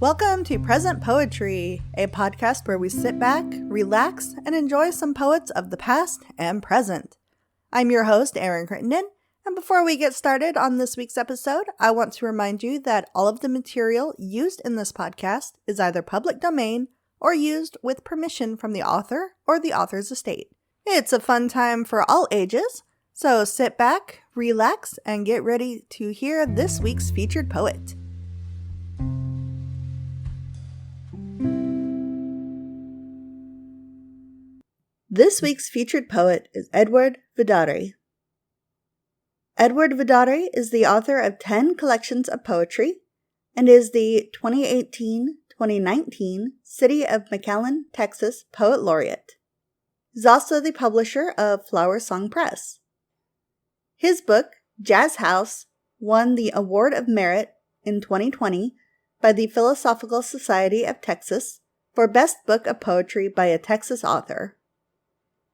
Welcome to Present Poetry, a podcast where we sit back, relax, and enjoy some poets of the past and present. I'm your host, Erin Crittenden, and before we get started on this week's episode, I want to remind you that all of the material used in this podcast is either public domain or used with permission from the author or the author's estate. It's a fun time for all ages, so sit back, relax, and get ready to hear this week's featured poet. This week's featured poet is Edward Vidaurre. Edward Vidaurre is the author of 10 collections of poetry and is the 2018-2019 City of McAllen, Texas Poet Laureate. He's also the publisher of FlowerSong Press. His book, Jazzhouse, won the Award of Merit in 2020 by the Philosophical Society of Texas for Best Book of Poetry by a Texas Author.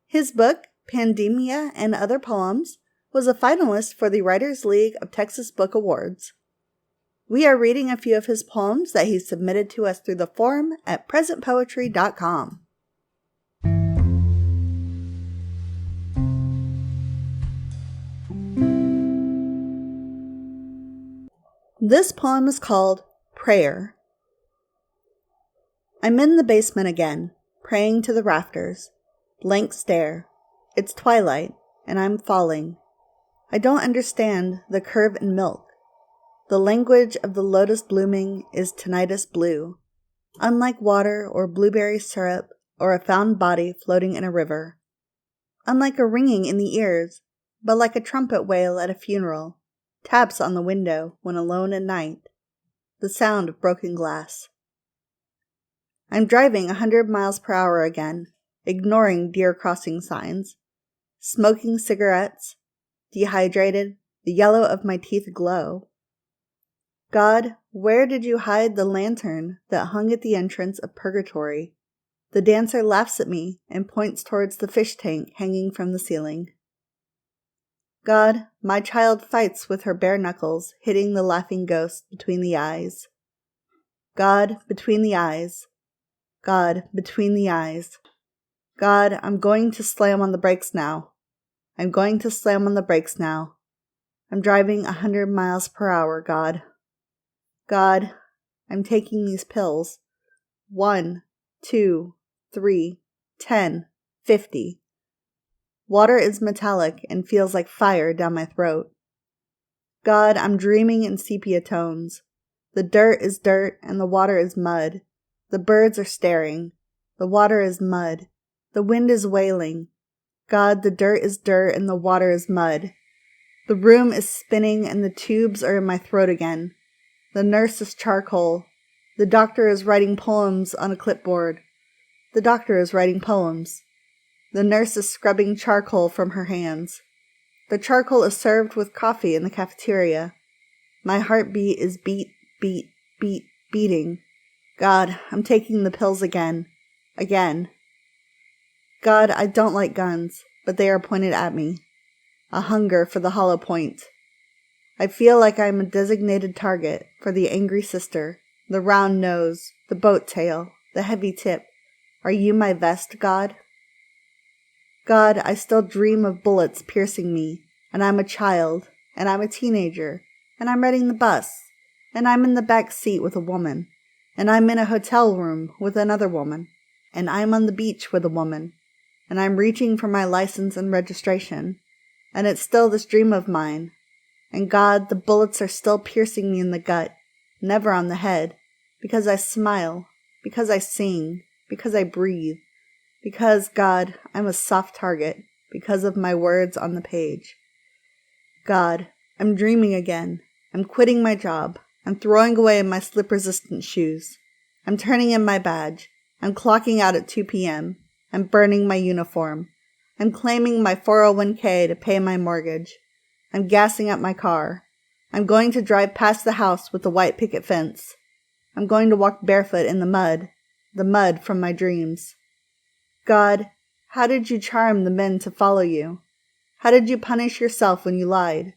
His book, Pandemia and Other Poems, was a finalist for the Writers League of Texas Book Awards. We are reading a few of his poems that he submitted to us through the forum at presentpoetry.com. This poem is called Prayer. I'm in the basement again, praying to the rafters. Blank stare. It's twilight, and I'm falling. I don't understand the curve in milk. The language of the lotus blooming is tinnitus blue, unlike water or blueberry syrup or a found body floating in a river. Unlike a ringing in the ears, but like a trumpet wail at a funeral, taps on the window when alone at night. The sound of broken glass. I'm driving 100 miles per hour again, ignoring deer crossing signs, smoking cigarettes, dehydrated, the yellow of my teeth glow. God, where did you hide the lantern that hung at the entrance of purgatory? The dancer laughs at me and points towards the fish tank hanging from the ceiling. God, my child fights with her bare knuckles, hitting the laughing ghost between the eyes. God, between the eyes. God, between the eyes. God, I'm going to slam on the brakes now. I'm going to slam on the brakes now. I'm driving 100 miles per hour, God. God, I'm taking these pills. 1, 2, 3, 10, 50. Water is metallic and feels like fire down my throat. God, I'm dreaming in sepia tones. The dirt is dirt and the water is mud. The birds are staring. The water is mud. The wind is wailing. God, the dirt is dirt and the water is mud. The room is spinning and the tubes are in my throat again. The nurse is charcoal. The doctor is writing poems on a clipboard. The doctor is writing poems. The nurse is scrubbing charcoal from her hands. The charcoal is served with coffee in the cafeteria. My heartbeat is beating. God, I'm taking the pills again. Again. God, I don't like guns, but they are pointed at me. A hunger for the hollow point. I feel like I am a designated target for the angry sister, the round nose, the boat tail, the heavy tip. Are you my vest, God? God, I still dream of bullets piercing me, and I'm a child, and I'm a teenager, and I'm riding the bus, and I'm in the back seat with a woman, and I'm in a hotel room with another woman, and I'm on the beach with a woman, and I'm reaching for my license and registration, and it's still this dream of mine. And God, the bullets are still piercing me in the gut, never on the head, because I smile, because I sing, because I breathe, because, God, I'm a soft target, because of my words on the page. God, I'm dreaming again. I'm quitting my job. I'm throwing away my slip-resistant shoes. I'm turning in my badge. I'm clocking out at 2 p.m. I'm burning my uniform. I'm claiming my 401k to pay my mortgage. I'm gassing up my car. I'm going to drive past the house with the white picket fence. I'm going to walk barefoot in the mud from my dreams. God, how did you charm the men to follow you? How did you punish yourself when you lied?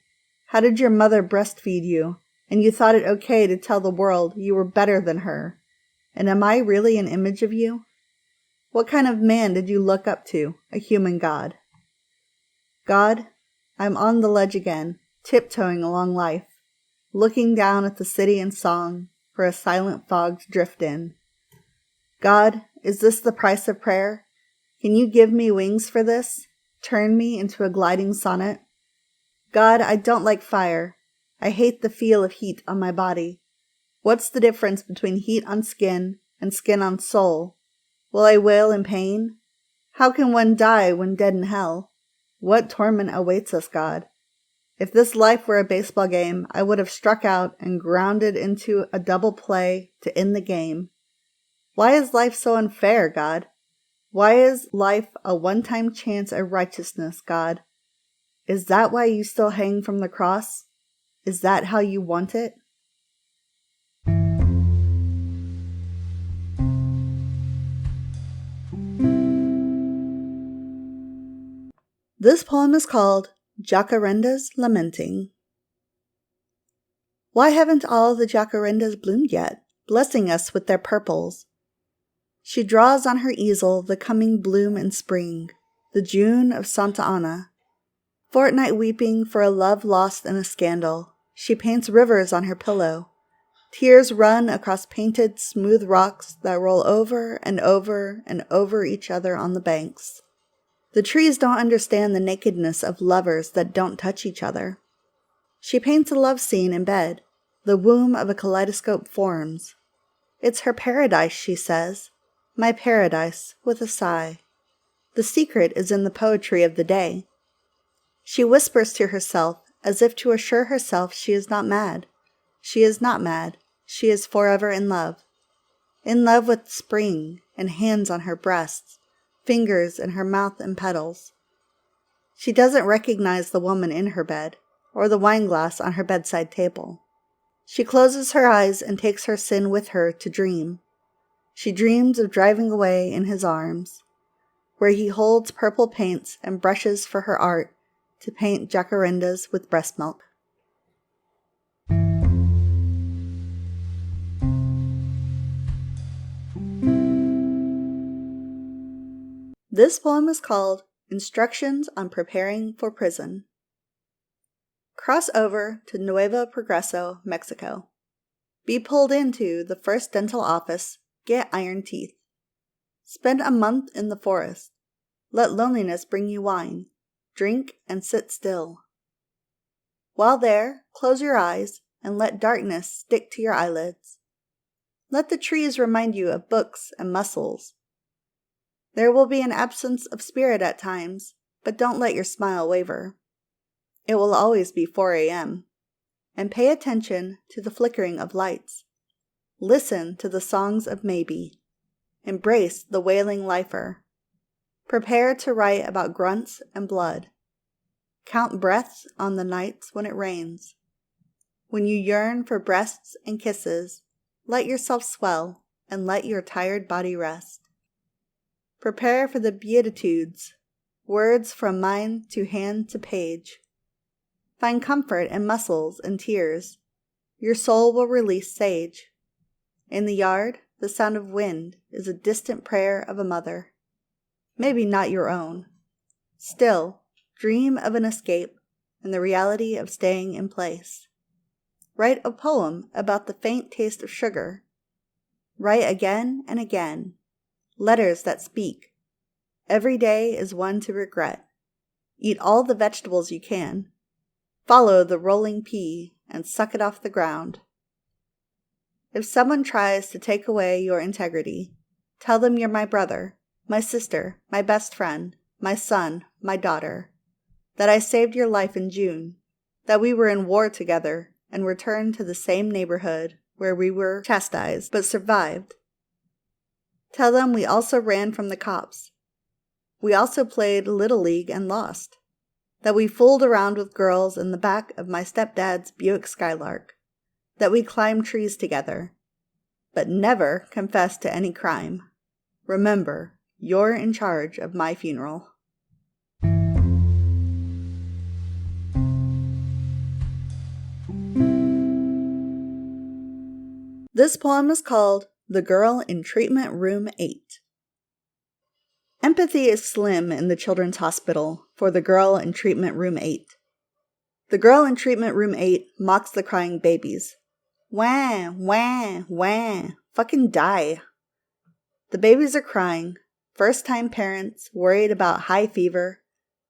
How did your mother breastfeed you, and you thought it okay to tell the world you were better than her? And am I really an image of you? What kind of man did you look up to, a human god? God, I'm on the ledge again, tiptoeing along life, looking down at the city in song for a silent fog to drift in. God, is this the price of prayer? Can you give me wings for this? Turn me into a gliding sonnet? God, I don't like fire. I hate the feel of heat on my body. What's the difference between heat on skin and skin on soul? Will I wail in pain? How can one die when dead in hell? What torment awaits us, God? If this life were a baseball game, I would have struck out and grounded into a double play to end the game. Why is life so unfair, God? Why is life a one-time chance at righteousness, God? Is that why you still hang from the cross? Is that how you want it? This poem is called Jacarandas Lamenting. Why haven't all the jacarandas bloomed yet, blessing us with their purples? She draws on her easel the coming bloom in spring, the June of Santa Ana. Fortnight weeping for a love lost in a scandal, she paints rivers on her pillow. Tears run across painted, smooth rocks that roll over and over and over each other on the banks. The trees don't understand the nakedness of lovers that don't touch each other. She paints a love scene in bed. The womb of a kaleidoscope forms. It's her paradise, she says. My paradise, with a sigh. The secret is in the poetry of the day. She whispers to herself as if to assure herself she is not mad. She is not mad. She is forever in love. In love with spring and hands on her breasts, fingers in her mouth and petals. She doesn't recognize the woman in her bed or the wineglass on her bedside table. She closes her eyes and takes her sin with her to dream. She dreams of driving away in his arms, where he holds purple paints and brushes for her art to paint jacarandas with breast milk. This poem is called Instructions on Preparing for Prison. Cross over to Nuevo Progreso, Mexico. Be pulled into the first dental office, get iron teeth. Spend a month in the forest. Let loneliness bring you wine. Drink and sit still. While there, close your eyes and let darkness stick to your eyelids. Let the trees remind you of books and mussels. There will be an absence of spirit at times, but don't let your smile waver. It will always be 4 a.m. And pay attention to the flickering of lights. Listen to the songs of maybe. Embrace the wailing lifer. Prepare to write about grunts and blood. Count breaths on the nights when it rains. When you yearn for breasts and kisses, let yourself swell and let your tired body rest. Prepare for the Beatitudes, words from mind to hand to page. Find comfort in muscles and tears. Your soul will release sage. In the yard, the sound of wind is a distant prayer of a mother. Maybe not your own. Still, dream of an escape and the reality of staying in place. Write a poem about the faint taste of sugar. Write again and again. Letters that speak. Every day is one to regret. Eat all the vegetables you can. Follow the rolling pea and suck it off the ground. If someone tries to take away your integrity, tell them you're my brother, my sister, my best friend, my son, my daughter, that I saved your life in June, that we were in war together and returned to the same neighborhood where we were chastised but survived. Tell them we also ran from the cops. We also played Little League and lost. That we fooled around with girls in the back of my stepdad's Buick Skylark, that we climbed trees together, but never confessed to any crime. Remember, you're in charge of my funeral. This poem is called The Girl in Treatment Room 8. Empathy is slim in the Children's Hospital for the girl in Treatment Room 8. The girl in Treatment Room 8 mocks the crying babies. Wah, wah, wah, fucking die. The babies are crying. First-time parents, worried about high fever.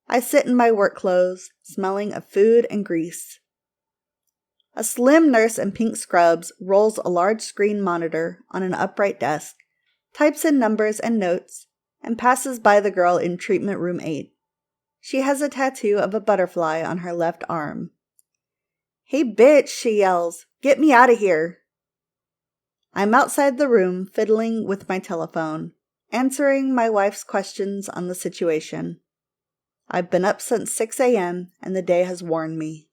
I sit in my work clothes, smelling of food and grease. A slim nurse in pink scrubs rolls a large screen monitor on an upright desk, types in numbers and notes, and passes by the girl in Treatment Room 8. She has a tattoo of a butterfly on her left arm. "Hey bitch," she yells, "get me out of here." I'm outside the room fiddling with my telephone, answering my wife's questions on the situation. I've been up since 6 a.m. and the day has worn me.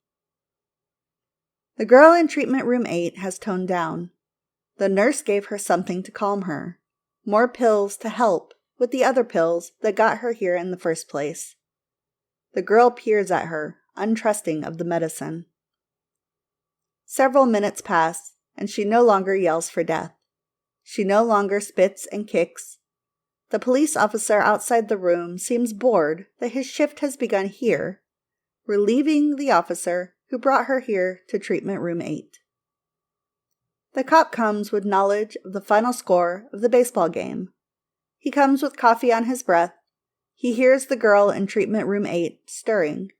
The girl in Treatment Room 8 has toned down. The nurse gave her something to calm her. More pills to help with the other pills that got her here in the first place. The girl peers at her, untrusting of the medicine. Several minutes pass, and she no longer yells for death. She no longer spits and kicks. The police officer outside the room seems bored that his shift has begun here, relieving the officer who brought her here to Treatment Room 8. The cop comes with knowledge of the final score of the baseball game. He comes with coffee on his breath. He hears the girl in Treatment Room 8 stirring.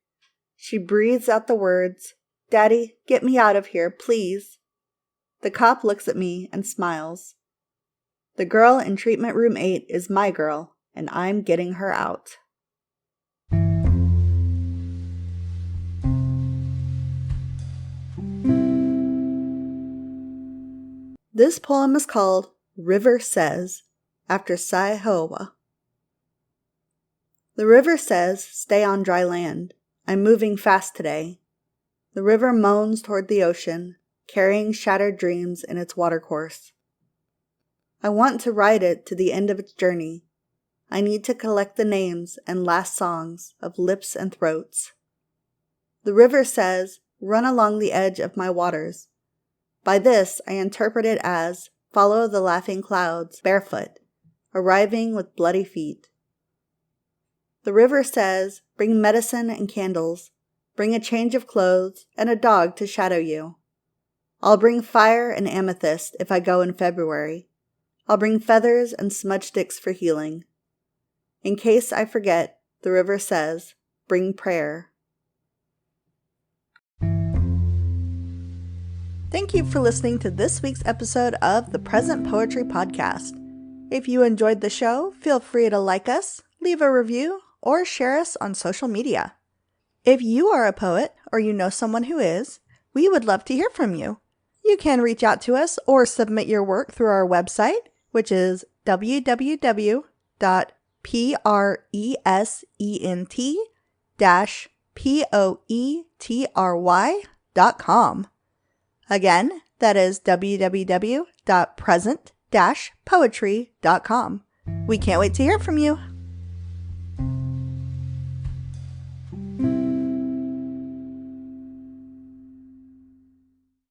She breathes out the words, "Daddy, get me out of here, please." The cop looks at me and smiles. The girl in Treatment Room 8 is my girl, and I'm getting her out. This poem is called River Says, after Sai-Hoa. The river says, "Stay on dry land. I'm moving fast today." The river moans toward the ocean, carrying shattered dreams in its watercourse. I want to ride it to the end of its journey. I need to collect the names and last songs of lips and throats. The river says, "Run along the edge of my waters." By this, I interpret it as, follow the laughing clouds, barefoot, arriving with bloody feet. The river says, bring medicine and candles, bring a change of clothes and a dog to shadow you. I'll bring fire and amethyst if I go in February. I'll bring feathers and smudge sticks for healing. In case I forget, the river says, bring prayer. Thank you for listening to this week's episode of the Present Poetry Podcast. If you enjoyed the show, feel free to like us, leave a review, or share us on social media. If you are a poet or you know someone who is, we would love to hear from you. You can reach out to us or submit your work through our website, which is www.present-poetry.com. Again, that is www.present-poetry.com. We can't wait to hear from you.